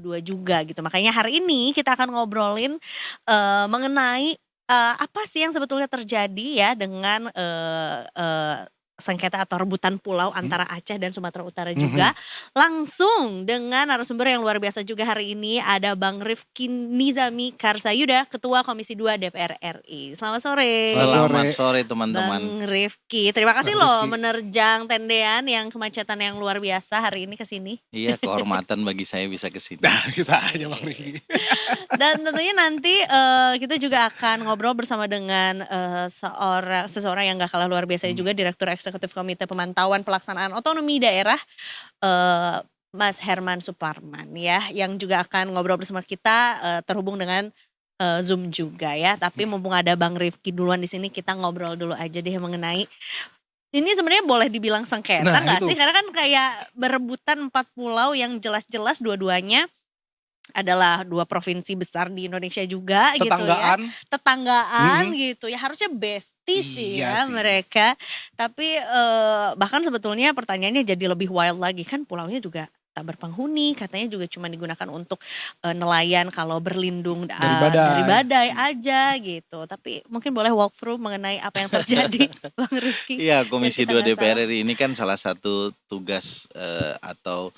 2 juga gitu. Makanya hari ini kita akan ngobrolin, mengenai, apa sih yang sebetulnya terjadi ya dengan, sengketa atau rebutan pulau Mmm, antara Aceh dan Sumatera Utara juga. mhm. Langsung dengan narasumber yang luar biasa juga hari ini ada Bang Rifki Nizami Karsayuda, Ketua Komisi 2 DPR RI. Selamat Selamat sore. sore, Selamat sore teman-teman. Bang Rifki, terima kasih Bang loh Rifki. menerjang tendean yang kemacetan yang luar biasa hari ini ke sini. Iya, kehormatan bagi saya bisa ke sini. Nah, bisa aja Bang Oke. Rifki. Dan tentunya nanti, kita juga akan ngobrol bersama dengan, seseorang yang gak kalah luar biasa Mmm, juga, Direktur Eksekutif Komite Pemantauan Pelaksanaan Otonomi Daerah, eee, Mas Herman Suparman ya, yang juga akan ngobrol bersama kita, terhubung dengan, Zoom juga ya. Tapi mhm. mumpung ada Bang Rifki duluan di sini, kita ngobrol dulu aja deh mengenai ini sebenarnya boleh dibilang sengketa Nah nggak itu, sih? Karena kan kayak berebutan 4 pulau yang jelas-jelas dua-duanya adalah 2 provinsi besar di Indonesia juga gitu ya, tetanggaan, tetanggaan mhm, gitu ya, harusnya besties sih iya ya sih. mereka. Tapi, bahkan sebetulnya pertanyaannya jadi lebih wild lagi, kan pulaunya juga tak berpenghuni, katanya juga cuma digunakan untuk, nelayan kalau berlindung, Dari dari badai. badai aja gitu. Tapi mungkin boleh walk through mengenai apa yang terjadi Bang Rifki, Iya, biar Komisi kita 2 nggak DPR salah. RI ini kan salah satu tugas, atau,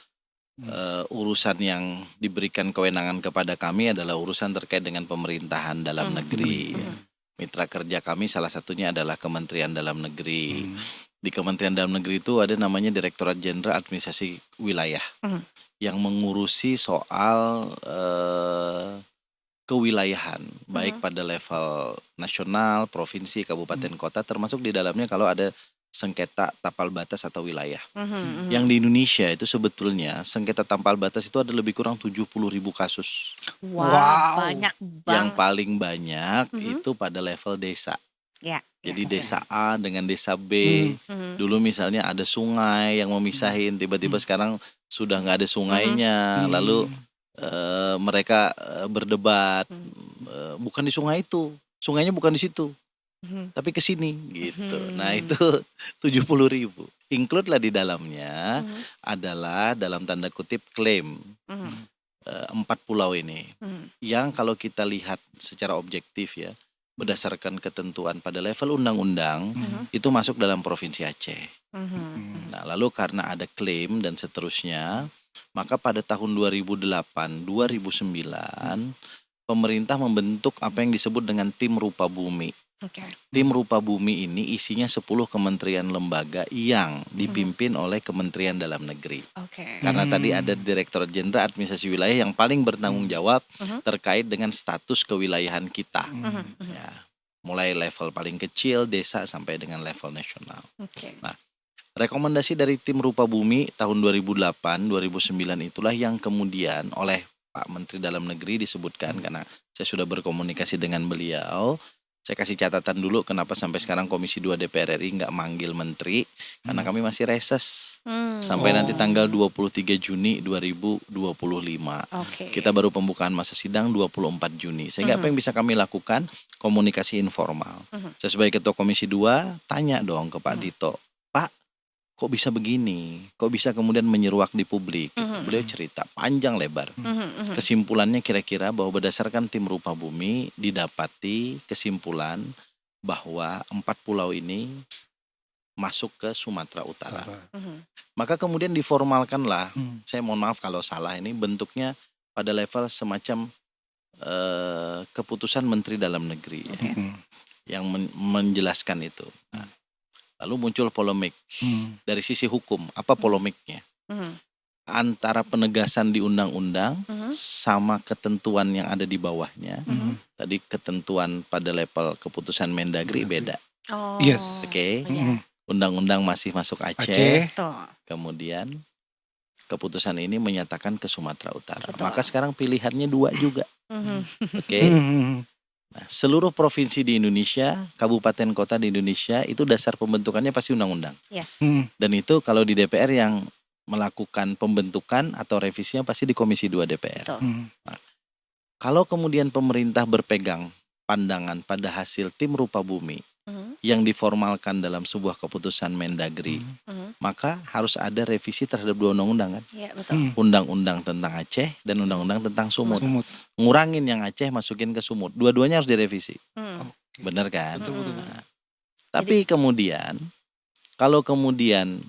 Mmm, urusan yang diberikan kewenangan kepada kami adalah urusan terkait dengan pemerintahan dalam Mhm, negeri, negeri. mhm, mhm, Mitra kerja kami salah satunya adalah Kementerian Dalam Negeri. mmm, Di Kementerian Dalam Negeri itu ada namanya Direktorat Jenderal Administrasi Wilayah mhm, yang mengurusi soal, kewilayahan, baik mhm, pada level nasional, provinsi, mmm, kabupaten, kota, termasuk di dalamnya kalau ada sengketa tapal batas atau wilayah. mhm, mmm. Yang mhm. di Indonesia itu sebetulnya sengketa tapal batas itu ada lebih kurang 70.000 kasus. Wah, Wow, banyak Yang banget. paling banyak Mhm, itu pada level desa. ya, ya, Jadi ya. desa oke. A dengan desa B, Mhm, Mhm, dulu misalnya ada sungai yang mmm, memisahin, tiba-tiba mmm, sekarang sudah nggak ada mhm, sungainya, lalu mmm, mereka, berdebat, mhm, bukan di sungai itu, sungainya bukan di situ, mhm, tapi ke sini, gitu. Nah itu mhm, 70.000, include-lah di dalamnya mhm, adalah dalam tanda kutip klaim, mhm, mmm, 4 pulau ini, mhm, yang kalau kita lihat secara objektif ya, mmm, berdasarkan ketentuan pada level undang-undang, mhm, mhm, itu masuk dalam Provinsi Aceh. mhm, mhm, Nah, lalu karena ada klaim dan seterusnya, maka pada tahun 2008, mmm, 2009, pemerintah membentuk apa yang disebut dengan Tim Rupa Bumi. oke, Tim mhm, Rupa Bumi ini isinya 10 kementerian lembaga yang mhm, dipimpin oleh Kementerian Dalam Negeri. oke, Karena tadi ada mmm, Direktorat Jenderal Administrasi Wilayah yang paling bertanggung mmm, jawab mhm, terkait dengan status kewilayahan kita. mhm, mmm, mhm, Ya, mulai level paling kecil desa sampai dengan level nasional. oke, Nah, rekomendasi dari Tim Rupa Bumi tahun 2008, 2009 itulah yang kemudian oleh Pak Menteri Dalam Negeri disebutkan, mmm, karena saya sudah berkomunikasi dengan beliau. Saya kasih catatan dulu kenapa sampai sekarang Komisi 2 DPR RI nggak manggil menteri, karena mmm. kami masih reses sampai nanti tanggal Oh, 23 Juni 2025. Kita oke, baru pembukaan masa sidang 24 Juni. Sehingga apa mhm, yang bisa kami lakukan? Komunikasi informal. mhm, Saya sebagai Ketua Komisi 2 tanya dong ke Pak mhm, Tito, "Pak, kok bisa begini? Kok bisa kemudian menyeruak di publik?" Gitu. mhm, Beliau mhm, cerita panjang lebar. mhm, mhm, mhm, Kesimpulannya kira-kira bahwa berdasarkan Tim Rupa Bumi didapati kesimpulan bahwa 4 pulau ini masuk ke Sumatera Utara. utara, mhm, Maka kemudian diformalkanlah, mmm, saya mohon maaf kalau salah ini bentuknya pada level semacam, keputusan Menteri Dalam Negeri ya, oke, mhm, yang menjelaskan itu. mmm, Nah, lalu muncul polemik mmm, dari sisi hukum. Apa mhm, polemiknya? mhm, Antara penegasan di undang-undang mhm, sama ketentuan yang ada di bawahnya. mhm, mhm, Tadi ketentuan pada level keputusan Mendagri Mendagri. beda, Yes, oh, oke. mhm, iya, Undang-undang masih masuk Aceh, Aceh, betul, kemudian keputusan ini menyatakan ke Sumatera Utara. Maka betul, sekarang pilihannya 2 juga, mhm, oke. mhm, mhm, Nah, seluruh provinsi di Indonesia, kabupaten kota di Indonesia itu dasar pembentukannya pasti undang-undang. yes, mhm, Dan itu kalau di DPR yang melakukan pembentukan atau revisinya pasti di Komisi 2 DPR. betul, mhm, Nah, kalau kemudian pemerintah berpegang pandangan pada hasil Tim Rupa Bumi Mhm, yang diformalkan dalam sebuah keputusan Mendagri, mhm. maka harus ada revisi terhadap 2 undang-undang kan. Iya betul. Undang-undang tentang Aceh dan undang-undang tentang Sumut. Sumut. Ngurangin yang Aceh, masukin ke Sumut. Dua-duanya harus direvisi. Mhm, Oke. Bener kan? Betul, betul, mhm. betul. Tapi kemudian kalau kemudian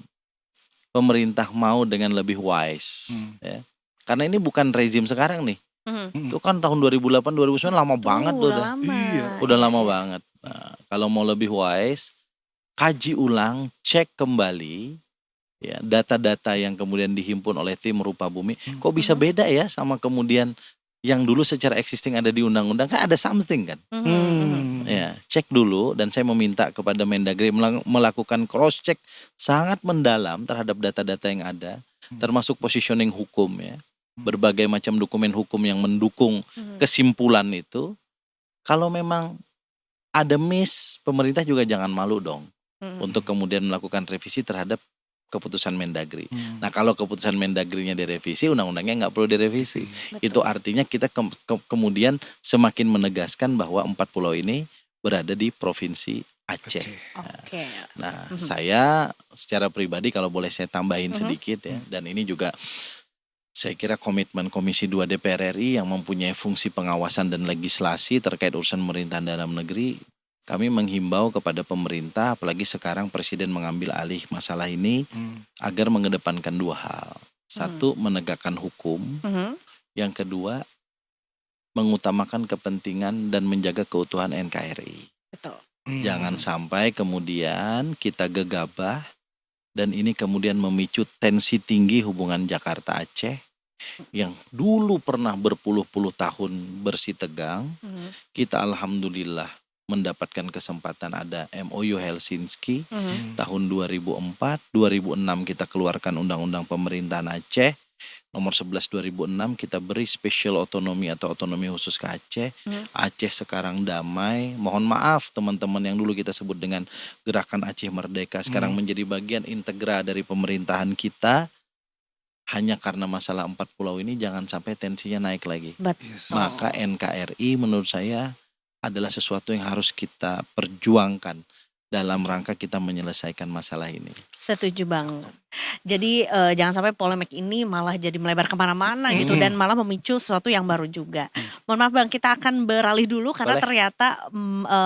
pemerintah mau dengan lebih wise, ya. Karena ini bukan rezim sekarang nih. Mhm. Itu kan tahun 2008, 2009 lama banget Tuh tuh udah udah. lama. Iya. Udah Iya, lama iya. banget. Nah, kalau mau lebih wise, kaji ulang, cek kembali ya data-data yang kemudian dihimpun oleh tim Rupa Bumi. Kok bisa Mhm, beda ya sama kemudian yang dulu secara existing ada di undang-undang, kan ada something kan. mhm, mhm. Ya, cek dulu dan saya meminta kepada Mendagri melakukan cross check sangat mendalam terhadap data-data yang ada, termasuk positioning hukum ya. Berbagai macam dokumen hukum yang mendukung Mhm, kesimpulan itu. Kalau memang ada miss, pemerintah juga jangan malu dong mhm. untuk kemudian melakukan revisi terhadap keputusan Mendagri. Nah, kalau keputusan Mendagrinya direvisi, undang-undangnya nggak perlu direvisi. Itu Betul. artinya kita kemudian semakin menegaskan bahwa 4 pulau ini berada di Provinsi Aceh. Oke. Nah, Mhm. saya secara pribadi kalau boleh saya tambahin Mhm. sedikit ya, dan ini juga saya kira komitmen Komisi 2 DPR RI yang mempunyai fungsi pengawasan dan legislasi terkait urusan pemerintahan dalam negeri. Kami menghimbau kepada pemerintah, apalagi sekarang Presiden mengambil alih masalah ini, agar mengedepankan 2 hal. Satu, menegakkan hukum. Mhm. Yang kedua, mengutamakan kepentingan dan menjaga keutuhan NKRI. Betul. Jangan sampai kemudian kita gegabah dan ini kemudian memicu tensi tinggi hubungan Jakarta-Aceh yang dulu pernah berpuluh-puluh tahun bersitegang. Mhm. Kita alhamdulillah mendapatkan kesempatan ada MOU Helsinki Mhm. tahun 2004, 2006 kita keluarkan Undang-Undang Pemerintahan Aceh nomor 11 2006, kita beri special otonomi atau otonomi khusus ke Aceh. Mhm. Aceh sekarang damai. Mohon maaf teman-teman yang dulu kita sebut dengan Gerakan Aceh Merdeka sekarang menjadi bagian integra dari pemerintahan kita. Hanya karena masalah 4 pulau ini jangan sampai tensinya naik lagi. Betul. Maka NKRI menurut saya adalah sesuatu yang harus kita perjuangkan dalam rangka kita menyelesaikan masalah ini. Setuju banget. Jadi jangan sampai polemik ini malah jadi melebar kemana-mana gitu dan malah memicu sesuatu yang baru juga. Mohon maaf Bang, kita akan beralih dulu karena Boleh. ternyata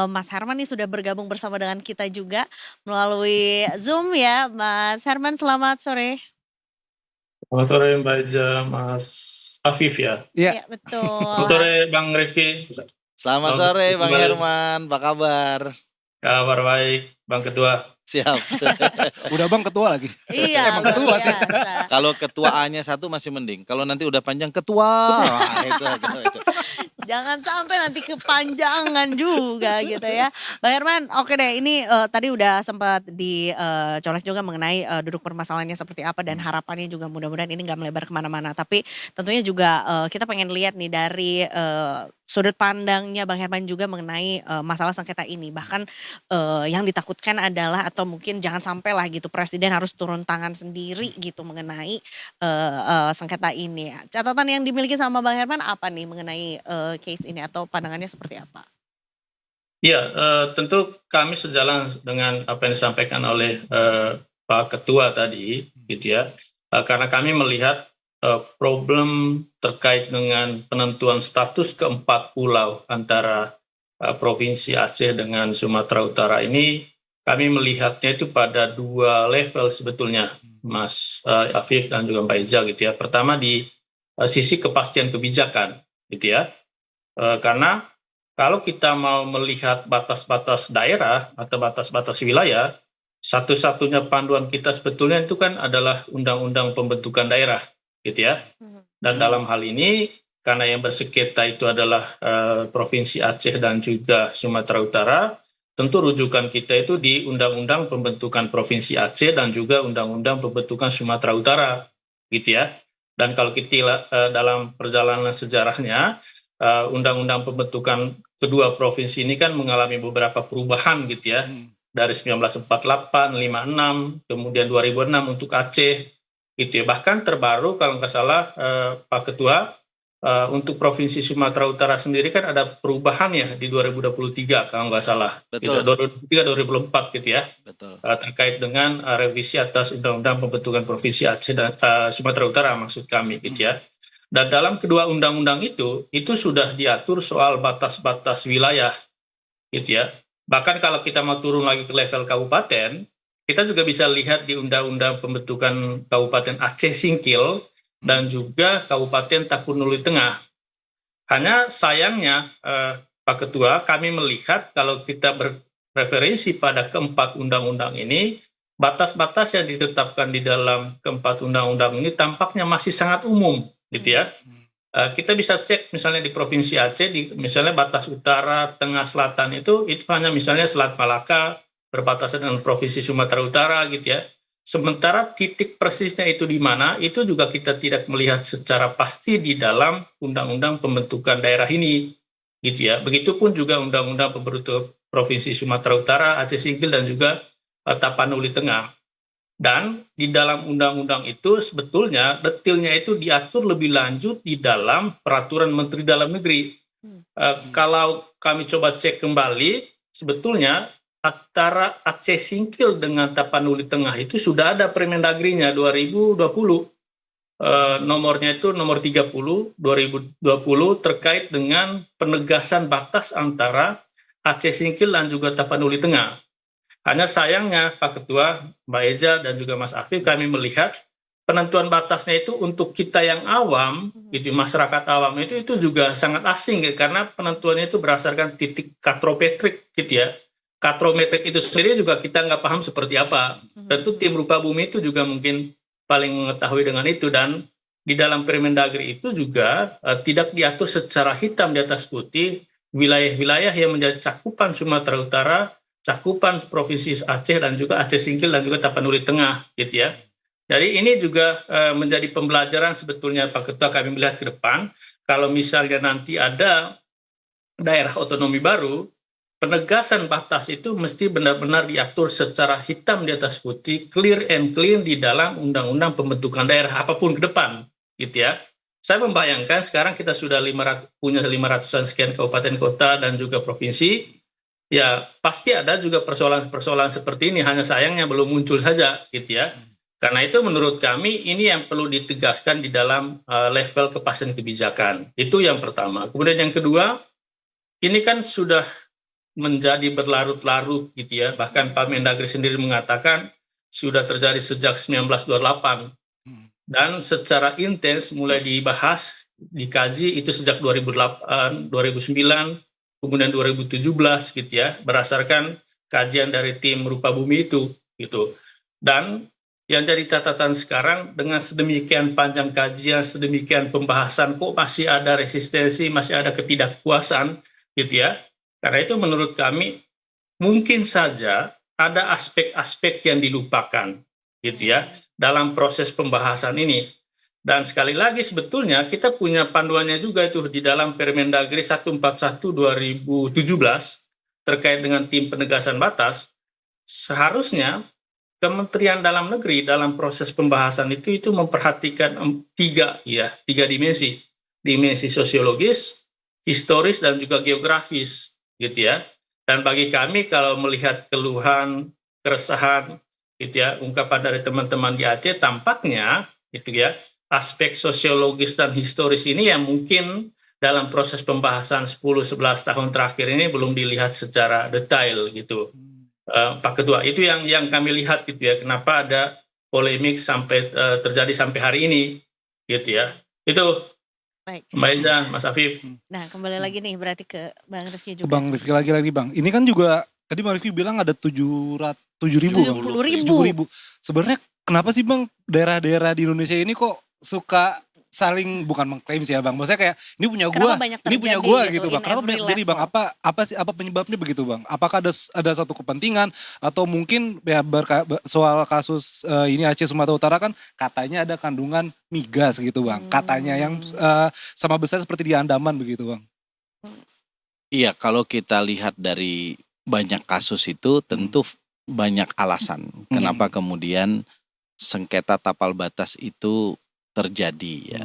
Mas Herman nih sudah bergabung bersama dengan kita juga melalui Zoom ya. Mas Herman, selamat sore. Selamat sore Mbak Ija, Mas Afif ya. Iya Iya. betul. Selamat sore Bang Rifki. Selamat Selamat sore Bang kembali. Herman, apa kabar? Kabar baik, Bang Ketua. Siap. Udah Bang ketua lagi. Iya, Emang luar ketua sih. biasa. Kalau ketua A-nya 1 masih mending. Kalau nanti udah panjang ketua, wah, itu. Jangan sampai nanti kepanjangan juga gitu ya. Bang Herman, oke deh ini tadi udah sempat dicolek juga mengenai duduk permasalahannya seperti apa dan harapannya juga mudah-mudahan ini nggak melebar kemana-mana. Tapi tentunya juga kita pengen lihat nih dari sudut pandangnya Bang Herman juga mengenai masalah sengketa ini. Bahkan yang ditakutkan adalah atau mungkin jangan sampai lah gitu Presiden harus turun tangan sendiri gitu mengenai sengketa ini. Catatan yang dimiliki sama Bang Herman apa nih mengenai case ini atau pandangannya seperti apa? Iya, tentu kami sejalan dengan apa yang disampaikan oleh Pak Ketua tadi, gitu ya. Karena kami melihat problem terkait dengan penentuan status keempat pulau antara Provinsi Aceh dengan Sumatera Utara ini, kami melihatnya itu pada 2 level sebetulnya, Mas Afif dan juga Mbak Ija gitu ya. Pertama di sisi kepastian kebijakan, gitu ya. Karena kalau kita mau melihat batas-batas daerah atau batas-batas wilayah, satu-satunya panduan kita sebetulnya itu kan adalah Undang-Undang Pembentukan Daerah, gitu ya. Dan dalam hal ini karena yang bersengketa itu adalah Provinsi Aceh dan juga Sumatera Utara, tentu rujukan kita itu di Undang-Undang Pembentukan Provinsi Aceh dan juga Undang-Undang Pembentukan Sumatera Utara, gitu ya. Dan kalau kita dalam perjalanan sejarahnya, Undang-Undang Pembentukan kedua provinsi ini kan mengalami beberapa perubahan gitu ya. Dari 1948, 56, kemudian 2006 untuk Aceh gitu ya. Bahkan terbaru kalau nggak salah Pak Ketua untuk Provinsi Sumatera Utara sendiri kan ada perubahan ya di 2023 kalau nggak salah, gitu, Betul. 2023-2024 gitu ya, Betul. terkait dengan revisi atas Undang-Undang Pembentukan Provinsi Aceh dan Sumatera Utara maksud kami gitu ya. Dan dalam kedua undang-undang itu sudah diatur soal batas-batas wilayah gitu ya. Bahkan kalau kita mau turun lagi ke level kabupaten, kita juga bisa lihat di Undang-Undang Pembentukan Kabupaten Aceh Singkil dan juga Kabupaten Tapanuli Tengah. Hanya sayangnya, Pak Ketua, kami melihat kalau kita berreferensi pada keempat undang-undang ini, batas-batas yang ditetapkan di dalam keempat undang-undang ini tampaknya masih sangat umum, gitu ya. Kita bisa cek misalnya di Provinsi Aceh, di misalnya batas utara, tengah, selatan itu hanya misalnya Selat Malaka berbatasan dengan Provinsi Sumatera Utara, gitu ya. Sementara titik persisnya itu di mana, itu juga kita tidak melihat secara pasti di dalam Undang-Undang Pembentukan Daerah ini, gitu ya. Begitupun juga Undang-Undang Pembentukan Provinsi Sumatera Utara, Aceh Singkil dan juga Tapanuli Tengah. Dan di dalam undang-undang itu sebetulnya detailnya itu diatur lebih lanjut di dalam Peraturan Menteri Dalam Negeri. Kalau kami coba cek kembali, sebetulnya antara Aceh Singkil dengan Tapanuli Tengah itu sudah ada Permendagri-nya 2020. Nomornya itu nomor 30 2020 terkait dengan penegasan batas antara Aceh Singkil dan juga Tapanuli Tengah. Hanya sayangnya Pak Ketua, Mbak Eja dan juga Mas Afif, kami melihat penentuan batasnya itu untuk kita yang awam, gitu, masyarakat awam itu juga sangat asing ya, karena penentuannya itu berdasarkan titik katrometrik gitu ya. Katrometrik itu sendiri juga kita nggak paham seperti apa. Tentu tim Rupa Bumi itu juga mungkin paling mengetahui dengan itu, dan di dalam Permendagri itu juga tidak diatur secara hitam di atas putih wilayah-wilayah yang menjadi cakupan Sumatera Utara, cakupan Provinsi Aceh dan juga Aceh Singkil dan juga Tapanuli Tengah gitu ya. Jadi ini juga menjadi pembelajaran sebetulnya Pak Ketua, kami melihat ke depan kalau misalnya nanti ada daerah otonomi baru, penegasan batas itu mesti benar-benar diatur secara hitam di atas putih, clear and clean di dalam Undang-Undang Pembentukan Daerah apapun ke depan gitu ya. Saya membayangkan sekarang kita sudah punya 500-an sekian kabupaten kota dan juga provinsi. Ya, pasti ada juga persoalan-persoalan seperti ini, hanya sayangnya belum muncul saja, gitu ya. Karena itu menurut kami ini yang perlu ditegaskan di dalam level kepastian kebijakan. Itu yang pertama. Kemudian yang kedua, ini kan sudah menjadi berlarut-larut, gitu ya. Bahkan Pak Mendagri sendiri mengatakan sudah terjadi sejak 1928 dan secara intens mulai dibahas, dikaji itu sejak 2008, 2009. Kemudian 2017 gitu ya, berdasarkan kajian dari tim Rupa Bumi itu gitu. Dan yang jadi catatan sekarang dengan sedemikian panjang kajian, sedemikian pembahasan kok masih ada resistensi, masih ada ketidakpuasan gitu ya. Karena itu menurut kami mungkin saja ada aspek-aspek yang dilupakan gitu ya dalam proses pembahasan ini. Dan sekali lagi sebetulnya kita punya panduannya juga itu di dalam Permendagri 141 2017 terkait dengan tim penegasan batas. Seharusnya Kementerian Dalam Negeri dalam proses pembahasan itu memperhatikan tiga dimensi. Dimensi sosiologis, historis dan juga geografis gitu ya. Dan bagi kami kalau melihat keluhan, keresahan gitu ya, ungkapan dari teman-teman di Aceh, tampaknya gitu ya, aspek sosiologis dan historis ini yang mungkin dalam proses pembahasan 10-11 tahun terakhir ini belum dilihat secara detail gitu. Pak Ketua, itu yang kami lihat gitu ya, kenapa ada polemik sampai terjadi sampai hari ini gitu ya. Itu Baik. Mbak Ida, Mas Afif. Nah, kembali lagi nih berarti ke Bang Rifki juga. Bang Rifki lagi Bang. Ini kan juga tadi Bang Rifki bilang ada 7.000 Bang. 70.000. Sebenarnya kenapa sih Bang daerah-daerah di Indonesia ini kok suka saling bukan mengklaim sih ya Bang. Maksudnya kayak ini punya gua, ini punya gua gitu Bang. Kenapa banyak terjadi Bang? Apa penyebabnya begitu Bang? Apakah ada suatu kepentingan atau mungkin ya soal kasus ini Aceh Sumatera Utara kan katanya ada kandungan migas gitu Bang. Katanya yang sama besar seperti di Andaman begitu Bang. Iya, kalau kita lihat dari banyak kasus itu tentu banyak alasan kenapa kemudian sengketa tapal batas itu terjadi ya.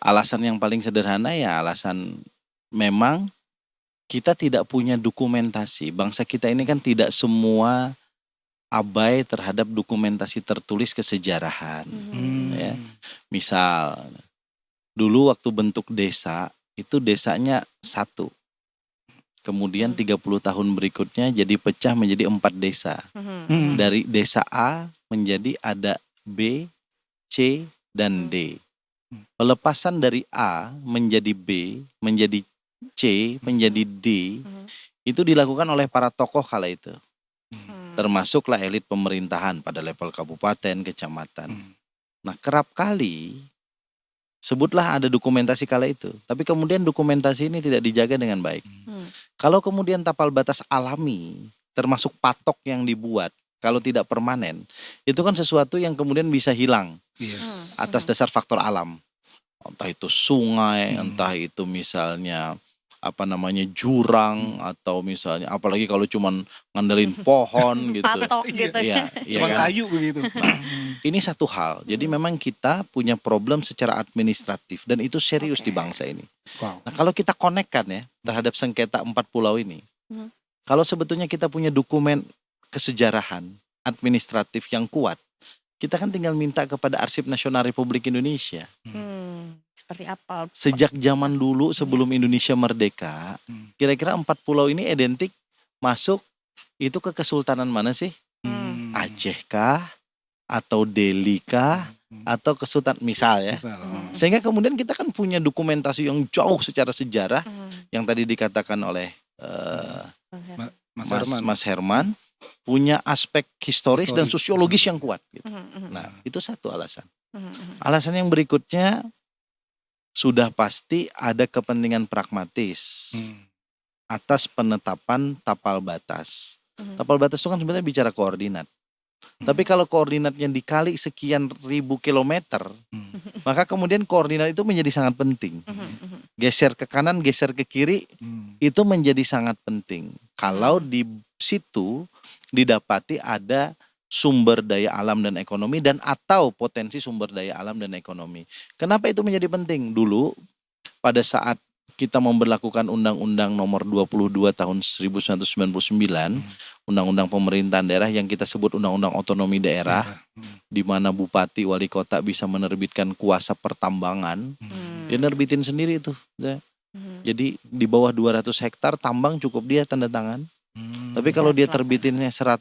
Alasan yang paling sederhana ya alasan memang kita tidak punya dokumentasi. Bangsa kita ini kan tidak semua abai terhadap dokumentasi tertulis kesejarahan. Ya. Misal dulu waktu bentuk desa itu desanya satu. Kemudian 30 tahun berikutnya jadi pecah menjadi 4 desa. Dari desa A menjadi ada B, C, dan D. Pelepasan dari A menjadi B, menjadi C, menjadi D, itu dilakukan oleh para tokoh kala itu. Termasuklah elit pemerintahan pada level kabupaten, kecamatan. Nah, kerap kali sebutlah ada dokumentasi kala itu, tapi kemudian dokumentasi ini tidak dijaga dengan baik. Kalau kemudian tapal batas alami, termasuk patok yang dibuat, kalau tidak permanen, itu kan sesuatu yang kemudian bisa hilang atas dasar faktor alam. Entah itu sungai, entah itu misalnya jurang, atau misalnya apalagi kalau cuman ngandelin pohon gitu. Patok gitu. Iya, Cuma kan? kayu begitu. Nah, ini satu hal. Jadi memang kita punya problem secara administratif dan itu serius di bangsa ini. Wow. Nah, kalau kita konekkan ya terhadap sengketa 4 pulau ini. Kalau sebetulnya kita punya dokumen kesejarahan administratif yang kuat, kita kan tinggal minta kepada Arsip Nasional Republik Indonesia. Seperti apa? Sejak zaman dulu sebelum Indonesia merdeka, kira-kira 4 pulau ini identik masuk itu ke kesultanan mana sih? Aceh kah? Atau Delhi kah? Atau kesultanan misal ya. Sehingga kemudian kita kan punya dokumentasi yang jauh secara sejarah yang tadi dikatakan oleh Mas Herman, punya aspek historis dan sosiologis yang kuat gitu. Nah, itu satu alasan. Alasan yang berikutnya sudah pasti ada kepentingan pragmatis atas penetapan tapal batas. Tapal batas itu kan sebenarnya bicara koordinat. Tapi kalau koordinatnya dikali sekian ribu kilometer, maka kemudian koordinat itu menjadi sangat penting. Geser ke kanan, geser ke kiri, itu menjadi sangat penting. Kalau di situ didapati ada sumber daya alam dan ekonomi dan atau potensi sumber daya alam dan ekonomi. Kenapa itu menjadi penting? Dulu pada saat kita memberlakukan Undang-Undang Nomor 22 Tahun 1999, Undang-Undang Pemerintahan Daerah yang kita sebut Undang-Undang Otonomi Daerah, di mana bupati, wali kota bisa menerbitkan kuasa pertambangan, dia nerbitin sendiri itu. Jadi di bawah 200 hektar tambang cukup dia tanda tangan. Tapi kalau dia terbitinnya 100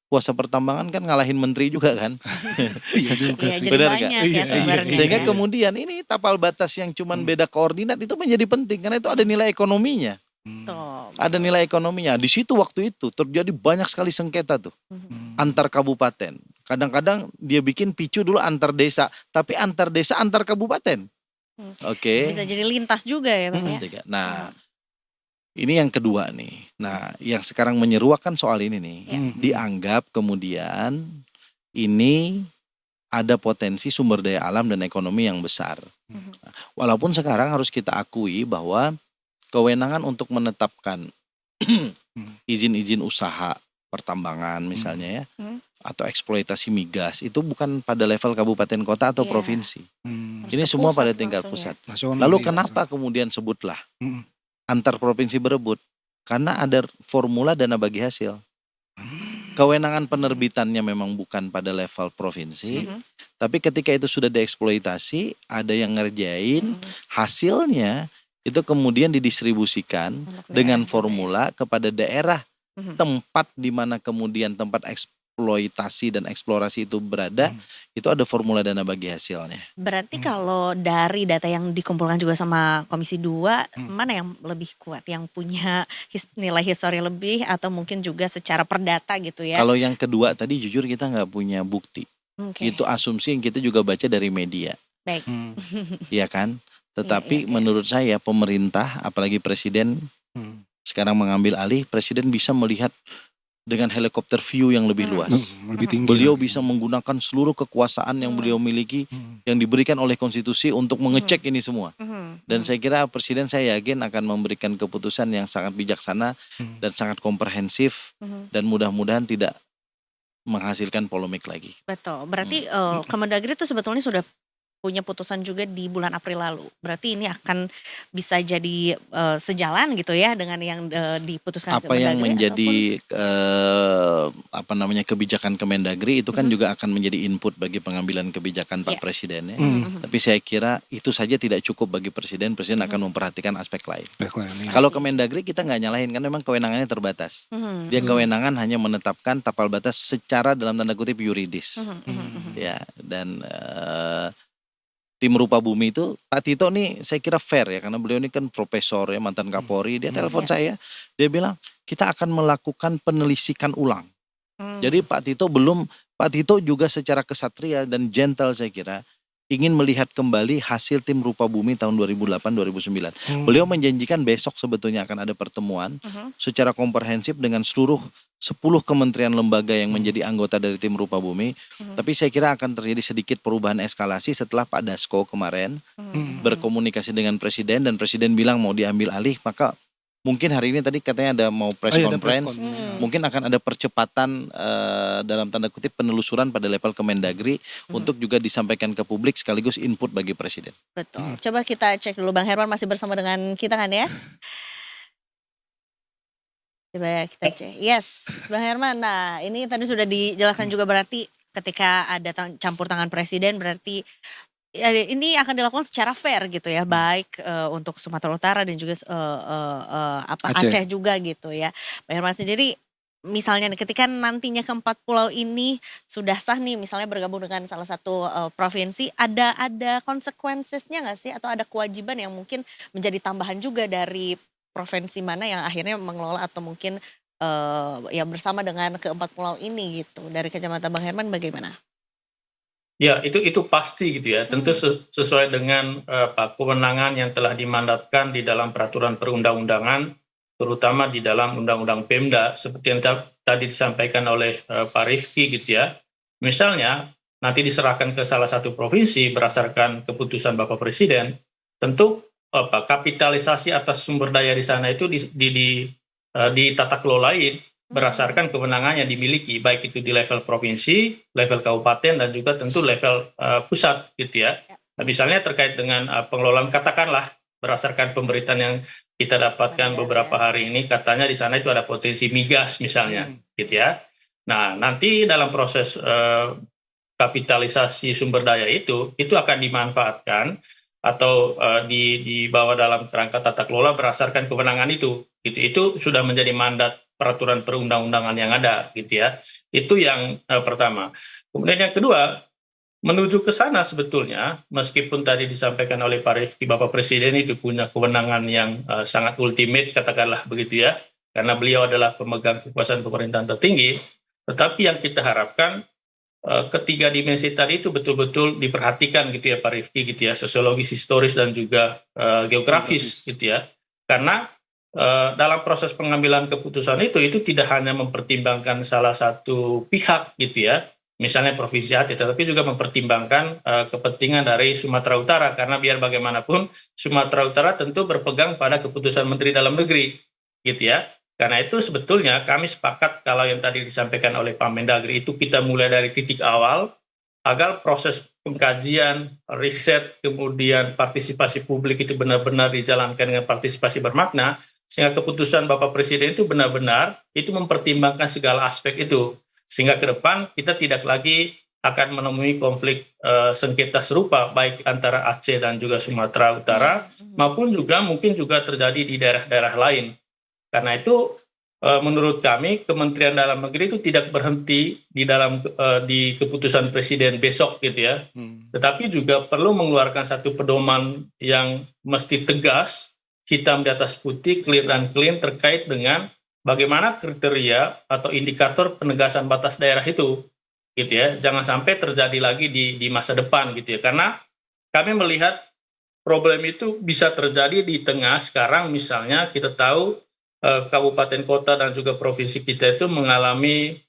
kuasa pertambangan kan ngalahin menteri juga kan. Iya juga sih. Benar banyak gak? ya sebenarnya. Sehingga kemudian ini tapal batas yang cuman beda koordinat itu menjadi penting karena itu ada nilai ekonominya. Ada nilai ekonominya. Di situ waktu itu terjadi banyak sekali sengketa tuh antar kabupaten. Kadang-kadang dia bikin picu dulu antar desa, tapi antar desa antar kabupaten. Oke. Bisa jadi lintas juga ya Bang ya. Nah, ini yang kedua nih. Nah, yang sekarang menyeruak kan soal ini nih. Dianggap kemudian ini ada potensi sumber daya alam dan ekonomi yang besar. Walaupun sekarang harus kita akui bahwa kewenangan untuk menetapkan izin-izin usaha pertambangan misalnya ya, atau eksploitasi migas itu bukan pada level kabupaten kota atau provinsi. Ini semua pada tingkat pusat. Lalu kenapa kemudian sebutlah antar provinsi berebut? Karena ada formula dana bagi hasil. Kewenangan penerbitannya memang bukan pada level provinsi, tapi ketika itu sudah dieksploitasi, ada yang ngerjain, hasilnya itu kemudian didistribusikan dengan formula kepada daerah tempat di mana kemudian tempat eksploitasi dan eksplorasi itu berada, itu ada formula dana bagi hasilnya. Berarti kalau dari data yang dikumpulkan juga sama Komisi 2, mana yang lebih kuat? Yang punya nilai histori lebih atau mungkin juga secara perdata gitu ya? Kalau yang kedua tadi jujur kita nggak punya bukti. Itu asumsi yang kita juga baca dari media. Baik. Iya kan? Tetapi menurut saya pemerintah, apalagi presiden sekarang mengambil alih, presiden bisa melihat dengan helikopter view yang lebih luas. Lebih tinggi. Beliau bisa menggunakan seluruh kekuasaan yang beliau miliki, yang diberikan oleh konstitusi untuk mengecek ini semua. Dan saya kira presiden, saya yakin akan memberikan keputusan yang sangat bijaksana dan sangat komprehensif, dan mudah-mudahan tidak menghasilkan polemik lagi. Betul. Berarti Kemendagri itu sebetulnya sudah punya putusan juga di bulan April lalu. Berarti ini akan bisa jadi sejalan gitu ya dengan yang diputuskan Apa yang Kemendagri menjadi ataupun kebijakan Kemendagri itu kan Mhm. juga akan menjadi input bagi pengambilan kebijakan Pak Iya. Presiden ya. Mhm. Tapi saya kira itu saja tidak cukup bagi Presiden Mhm. akan memperhatikan aspek lain. Baiklah ini. Kalau Kemendagri kita nggak nyalahin kan memang kewenangannya terbatas. Mhm. Dia Mhm. kewenangan hanya menetapkan tapal batas secara dalam tanda kutip yuridis. Mhm. Mhm. Ya, dan tim Rupa Bumi itu Pak Tito nih saya kira fair ya karena beliau ini kan profesor ya mantan Kapolri, dia telepon Iya. saya, dia bilang kita akan melakukan penelisikan ulang. Jadi Hmm. Pak Tito juga secara kesatria dan gentle saya kira ingin melihat kembali hasil tim Rupa Bumi tahun 2008-2009. Beliau menjanjikan besok sebetulnya akan ada pertemuan Mhm. secara komprehensif dengan seluruh 10 kementerian lembaga yang menjadi anggota dari tim Rupa Bumi. Mhm. Tapi saya kira akan terjadi sedikit perubahan eskalasi setelah Pak Dasko kemarin Mhm. berkomunikasi dengan Presiden dan Presiden bilang mau diambil alih, maka mungkin hari ini tadi katanya ada mau press Oh iya, ada press conference, Hmm. mungkin akan ada percepatan dalam tanda kutip penelusuran pada level Kemendagri untuk juga disampaikan ke publik sekaligus input bagi Presiden. Betul. Coba kita cek dulu Bang Herman masih bersama dengan kita kan ya? Coba ya kita cek. Yes, Bang Herman. Nah, ini tadi sudah dijelaskan juga berarti ketika ada campur tangan Presiden berarti ya ini akan dilakukan secara fair gitu ya, baik untuk Sumatera Utara dan juga Aceh Aceh. juga gitu ya. Bang Herman sendiri misalnya nih, ketika nantinya keempat pulau ini sudah sah nih misalnya bergabung dengan salah satu provinsi, ada konsekuensinya nggak sih atau ada kewajiban yang mungkin menjadi tambahan juga dari provinsi mana yang akhirnya mengelola atau mungkin ya bersama dengan keempat pulau ini gitu. Dari kacamata Bang Herman bagaimana? Ya, itu pasti gitu ya. Tentu sesuai dengan kewenangan yang telah dimandatkan di dalam peraturan perundang-undangan, terutama di dalam Undang-Undang Pemda, seperti yang tadi disampaikan oleh Pak Rifki gitu ya. Misalnya nanti diserahkan ke salah satu provinsi berdasarkan keputusan Bapak Presiden, tentu kapitalisasi atas sumber daya di sana itu ditata kelolain berdasarkan kewenangan yang dimiliki, baik itu di level provinsi, level kabupaten, dan juga tentu level pusat gitu ya. Nah, misalnya terkait dengan pengelolaan, katakanlah berdasarkan pemberitaan yang kita dapatkan beberapa hari ini, katanya di sana itu ada potensi migas misalnya gitu ya. Nah, nanti dalam proses kapitalisasi sumber daya itu akan dimanfaatkan atau dibawa dalam kerangka tata kelola berdasarkan kewenangan itu gitu. Itu sudah menjadi mandat peraturan perundang-undangan yang ada gitu ya. Itu yang pertama. Kemudian yang kedua, menuju ke sana sebetulnya meskipun tadi disampaikan oleh Pak Rifki Bapak Presiden itu punya kewenangan yang sangat ultimate katakanlah begitu ya, karena beliau adalah pemegang kekuasaan pemerintahan tertinggi, tetapi yang kita harapkan ketiga dimensi tadi itu betul-betul diperhatikan gitu ya Pak Rifki gitu ya, sosiologis, historis, dan juga geografis gitu ya. Karena dalam proses pengambilan keputusan itu tidak hanya mempertimbangkan salah satu pihak gitu ya, misalnya Provinsi Aceh, tetapi juga mempertimbangkan kepentingan dari Sumatera Utara, karena biar bagaimanapun Sumatera Utara tentu berpegang pada keputusan Menteri Dalam Negeri gitu ya. Karena itu sebetulnya kami sepakat kalau yang tadi disampaikan oleh Pak Mendagri itu kita mulai dari titik awal agar proses pengkajian, riset, kemudian partisipasi publik itu benar-benar dijalankan dengan partisipasi bermakna, sehingga keputusan Bapak Presiden itu benar-benar itu mempertimbangkan segala aspek itu, sehingga ke depan kita tidak lagi akan menemui konflik sengketa serupa baik antara Aceh dan juga Sumatera Utara, maupun juga mungkin juga terjadi di daerah-daerah lain. Karena itu menurut kami Kementerian Dalam Negeri itu tidak berhenti di keputusan Presiden besok gitu ya, tetapi juga perlu mengeluarkan satu pedoman yang mesti tegas, hitam di atas putih, clear dan clean terkait dengan bagaimana kriteria atau indikator penegasan batas daerah itu gitu ya. Jangan sampai terjadi lagi di masa depan gitu ya, karena kami melihat problem itu bisa terjadi di tengah sekarang. Misalnya kita tahu kabupaten kota dan juga provinsi kita itu mengalami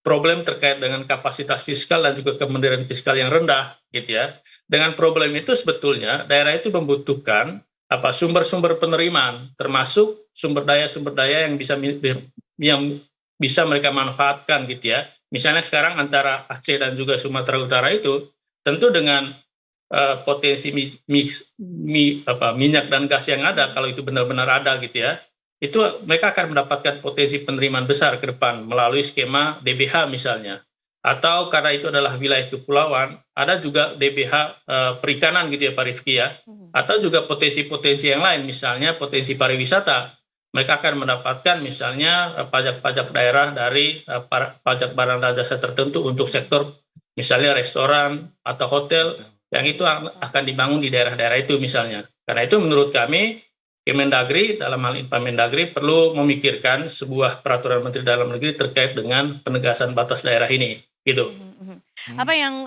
problem terkait dengan kapasitas fiskal dan juga kemandirian fiskal yang rendah gitu ya. Dengan problem itu sebetulnya daerah itu membutuhkan sumber-sumber penerimaan, termasuk sumber daya yang bisa mereka manfaatkan gitu ya. Misalnya sekarang antara Aceh dan juga Sumatera Utara itu tentu dengan potensi minyak dan gas yang ada, kalau itu benar-benar ada gitu ya, itu mereka akan mendapatkan potensi penerimaan besar ke depan melalui skema DBH misalnya. Atau karena itu adalah wilayah kepulauan, ada juga DBH perikanan gitu ya Pak Rifki ya. Atau juga potensi-potensi yang lain, misalnya potensi pariwisata. Mereka akan mendapatkan misalnya pajak-pajak daerah dari pajak barang dan jasa tertentu untuk sektor misalnya restoran atau hotel, yang itu akan dibangun di daerah-daerah itu misalnya. Karena itu menurut kami Kemendagri, dalam hal ini Pak Mendagri, perlu memikirkan sebuah peraturan Menteri Dalam Negeri terkait dengan penegasan batas daerah ini gitu. Apa yang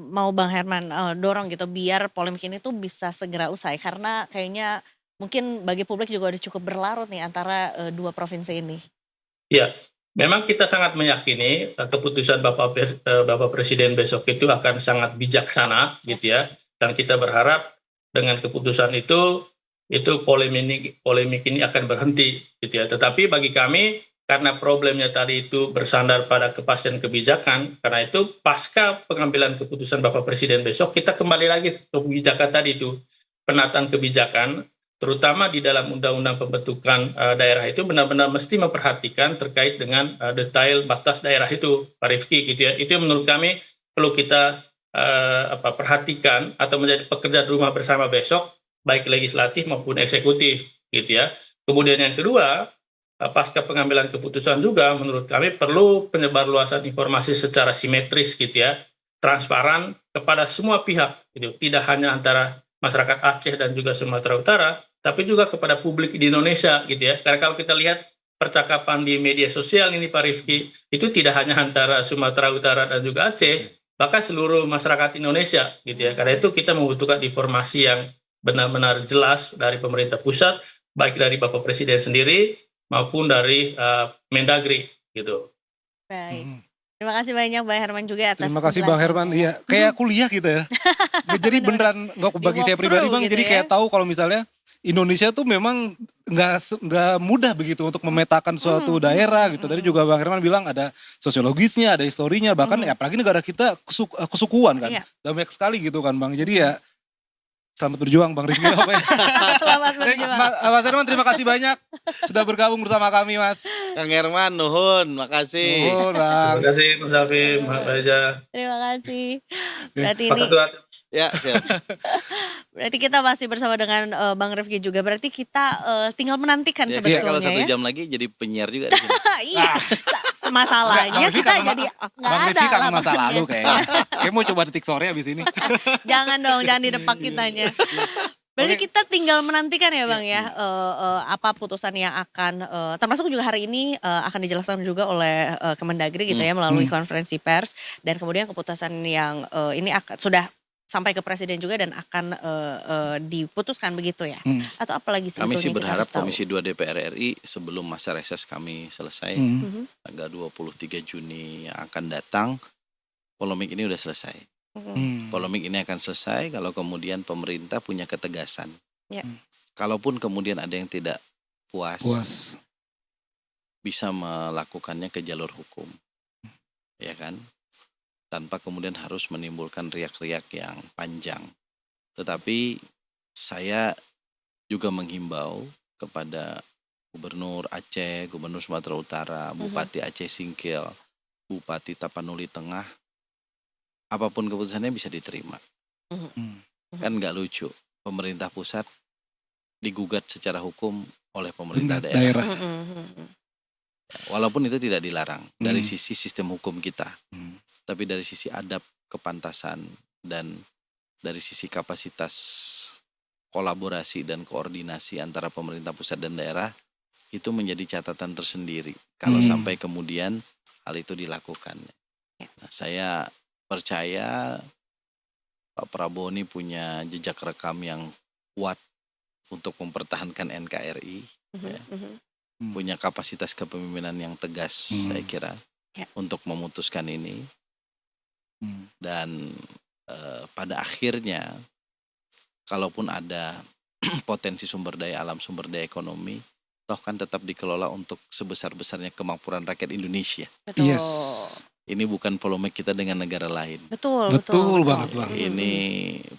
mau Bang Herman dorong gitu biar polemik ini tuh bisa segera usai, karena kayaknya mungkin bagi publik juga udah cukup berlarut nih antara dua provinsi ini. Ya, memang kita sangat meyakini keputusan Bapak Presiden besok itu akan sangat bijaksana gitu ya, dan kita berharap dengan keputusan itu polemik ini akan berhenti gitu ya. Tetapi bagi kami, karena problemnya tadi itu bersandar pada kepastian kebijakan, karena itu pasca pengambilan keputusan Bapak Presiden besok, kita kembali lagi ke kebijakan tadi itu, penataan kebijakan, terutama di dalam undang-undang pembentukan daerah itu benar-benar mesti memperhatikan terkait dengan detail batas daerah itu, Pak Rifki gitu ya. Itu menurut kami perlu kita perhatikan atau menjadi pekerjaan rumah bersama besok, baik legislatif maupun eksekutif gitu ya. Kemudian yang kedua, pasca pengambilan keputusan juga menurut kami perlu penyebarluasan informasi secara simetris gitu ya, transparan kepada semua pihak gitu, tidak hanya antara masyarakat Aceh dan juga Sumatera Utara, tapi juga kepada publik di Indonesia gitu ya. Karena kalau kita lihat percakapan di media sosial ini Pak Rifki, itu tidak hanya antara Sumatera Utara dan juga Aceh, bahkan seluruh masyarakat Indonesia gitu ya. Karena itu kita membutuhkan informasi yang benar-benar jelas dari pemerintah pusat, baik dari Bapak Presiden sendiri maupun dari Mendagri gitu. Baik. Terima kasih banyak Bang Herman juga atas Terima kasih Bang Herman. Iya, kayak kuliah gitu ya. Jadi beneran nggak bagi saya pribadi Bang, gitu jadi kayak tahu kalau misalnya Indonesia tuh memang nggak mudah begitu untuk memetakan suatu daerah gitu. Tadi juga Bang Herman bilang ada sosiologisnya, ada historinya, bahkan apalagi negara kita kesukuan kan. Banyak sekali gitu kan Bang. Jadi ya selamat berjuang Bang Rifki. Selamat berjuang. Mas Herman terima kasih banyak sudah bergabung bersama kami Mas. Kang Herman, nuhun, makasih. Nuhun Bang. Terima kasih Mas Alfi, Mbak Reza. Terima kasih. Berarti Pak ini Ketua. Ya, siap. berarti kita masih bersama dengan Bang Rifki juga. Berarti kita tinggal menantikan Ya, sebetulnya kalau 1 ya. jam lagi jadi penyiar juga di sini. Iya. Masalahnya kita jadi nggak Bang ada Rifki kan lah masa bahannya. lalu kayaknya. Kayak mau coba detik sore abis ini. Jangan dong, jangan didepak kitanya. Berarti kita tinggal menantikan ya Bang ya, apa putusan yang akan, termasuk juga hari ini akan dijelaskan juga oleh Kemendagri gitu ya melalui konferensi pers, dan kemudian keputusan yang ini sudah sampai ke presiden juga dan akan diputuskan begitu ya? Atau apalagi sebetulnya Kami sih kita berharap harus tahu? Komisi 2 DPR RI sebelum masa reses kami selesai, tanggal 23 Juni yang akan datang, polemik ini udah selesai. Polemik ini akan selesai kalau kemudian pemerintah punya ketegasan. Ya. Kalaupun kemudian ada yang tidak puas, bisa melakukannya ke jalur hukum, ya kan? Tanpa kemudian harus menimbulkan riak-riak yang panjang. Tetapi saya juga menghimbau kepada Gubernur Aceh, Gubernur Sumatera Utara, Bupati Aceh Singkil, Bupati Tapanuli Tengah, apapun keputusannya bisa diterima. Kan nggak lucu, pemerintah pusat digugat secara hukum oleh pemerintah daerah. Walaupun itu tidak dilarang dari sisi sistem hukum kita. Tapi dari sisi adab, kepantasan, dan dari sisi kapasitas kolaborasi dan koordinasi antara pemerintah pusat dan daerah, itu menjadi catatan tersendiri kalau sampai kemudian hal itu dilakukan. Nah, saya percaya Pak Prabowo ini punya jejak rekam yang kuat untuk mempertahankan NKRI, punya kapasitas kepemimpinan yang tegas, saya kira, untuk memutuskan ini. Dan pada akhirnya kalaupun ada potensi sumber daya alam, sumber daya ekonomi, toh kan tetap dikelola untuk sebesar-besarnya kemampuan rakyat Indonesia. Betul. ini bukan polemik kita dengan negara lain. Betul banget Bang. Ini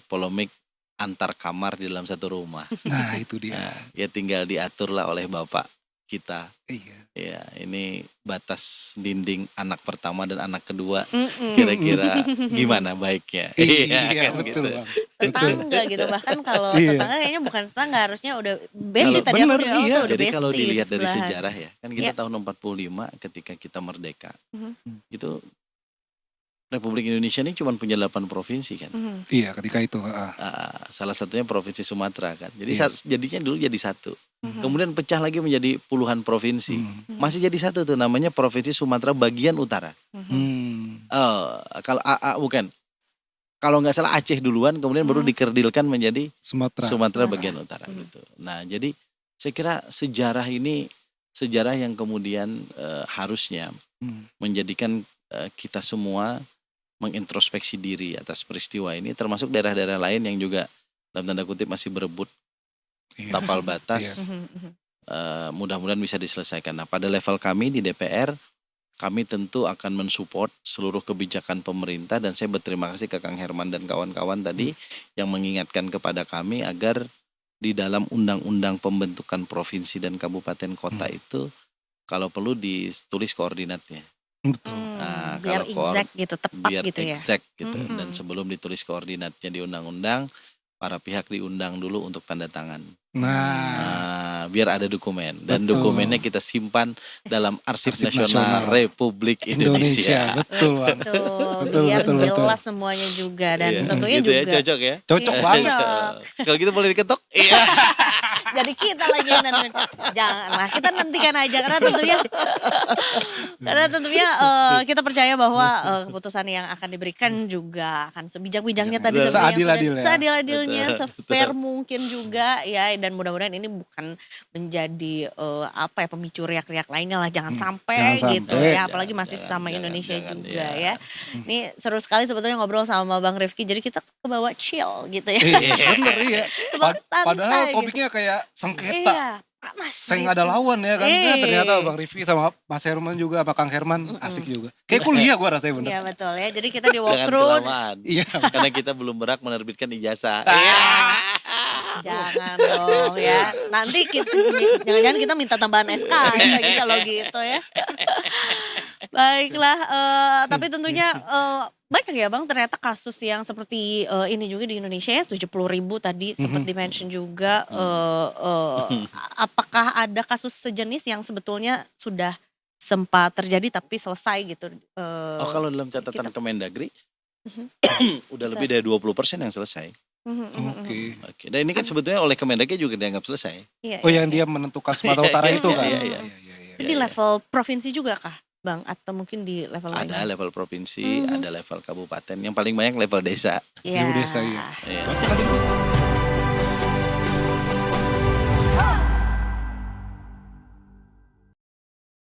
polemik antar kamar di dalam satu rumah. Nah itu dia. Nah, ya tinggal diaturlah oleh bapak kita. Iya. Ya, ini batas dinding anak pertama dan anak kedua. Kira-kira gimana baiknya? Iya kan betul gitu. Bang. Tetangga gitu, bahkan kalau Iya. tetangga kayaknya bukan tetangga, harusnya udah bestie Kalau- tadi aku bener, di awal iya. tuh udah Jadi kalau bestie di dilihat dari sebelahan. sejarah ya, kan kita Iya. tahun 45 ketika kita merdeka, Mhm. itu Republik Indonesia ini cuma punya 8 provinsi kan. Mhm. Iya ketika itu. Salah satunya provinsi Sumatera kan. Jadi Iya. jadinya dulu jadi satu. Mhm. Kemudian pecah lagi menjadi puluhan provinsi. Hmm. Masih jadi satu tuh namanya Provinsi Sumatera bagian utara. Mhm. Kalau bukan. Kalau nggak salah Aceh duluan, kemudian baru dikerdilkan menjadi Sumatera. Sumatera Sumatera. bagian utara Hmm. gitu. Nah, jadi saya kira sejarah ini sejarah yang kemudian harusnya Hmm. menjadikan kita semua mengintrospeksi diri atas peristiwa ini, termasuk daerah-daerah lain yang juga dalam tanda kutip masih berebut Iya. tapal batas. Iya. Mhm. Mhm. Mudah-mudahan bisa diselesaikan. Nah, pada level kami di DPR, kami tentu akan mensupport seluruh kebijakan pemerintah, dan saya berterima kasih ke Kang Herman dan kawan-kawan tadi yang mengingatkan kepada kami agar di dalam undang-undang pembentukan provinsi dan kabupaten kota itu kalau perlu ditulis koordinatnya. Betul. Nah, Biar kalau exact gitu, tepat biar gitu ya. exact gitu. Mhm. Dan sebelum ditulis koordinatnya di undang-undang, para pihak diundang dulu untuk tanda tangan. Nah, Biar ada dokumen, dan Betul. dokumennya kita simpan dalam Arsip Arsip Nasional Nasional Republik Indonesia. Betul Bang. Betul, Betul, biar betul, betul. jelas semuanya juga, dan Iya, tentunya gitu juga ya, cocok ya. Cocok Iya, banget. cocok. Kalau gitu boleh diketok? Iya. Jadi kita lagi yang nentuin. Janganlah, kita nantikan aja karena tentunya kita percaya bahwa keputusan yang akan diberikan juga akan sebijak-bijaknya tadi Betul. seperti yang sudah Seadil-adilnya. seadil-adilnya, Betul, se-fair mungkin juga ya, dan mudah-mudahan ini bukan menjadi pemicu riak-riak lainnya lah, jangan sampai jangan gitu sampai. ya, apalagi masih sama Jangan, Indonesia jangan, juga ya. ya. Ini seru sekali sebetulnya ngobrol sama Bang Rifki, jadi kita kebawa chill gitu ya. Bener iya. Kebawa santai Padahal gitu. topiknya kayak sengketa. Iya, panas Saya nggak gitu. ada lawan ya kan. Nah, ternyata Iya. Bang Rifki sama Mas Herman juga, sama Kang Herman asik juga. Kayak kuliah gua rasanya bener. Iya betul ya, jadi kita di Jangan walkthrough. kelamaan. Iya. Karena kita belum berhak menerbitkan ijazah. Jangan dong ya. Nanti jangan-jangan kita minta tambahan SK lagi kalau gitu ya. Baiklah, tapi tentunya banyak ya Bang ternyata kasus yang seperti ini juga di Indonesia ya, 70.000 tadi sempat di-mention juga. Apakah ada kasus sejenis yang sebetulnya sudah sempat terjadi tapi selesai gitu? Kalau dalam catatan kita- Kemendagri Mhm. udah lebih dari 20% yang selesai. Oke. Oke. Dan ini kan sebetulnya oleh Kemendagri juga dianggap selesai. Iya, Oh iya, yang iya. dia menentukan Sumatera Utara itu kan? Iya, iya. Di level provinsi juga kah Bang? Atau mungkin di level lain? Ada level provinsi, Mhm. ada level kabupaten. Yang paling banyak level desa. Iya. Level desa, iya. Iya. Kan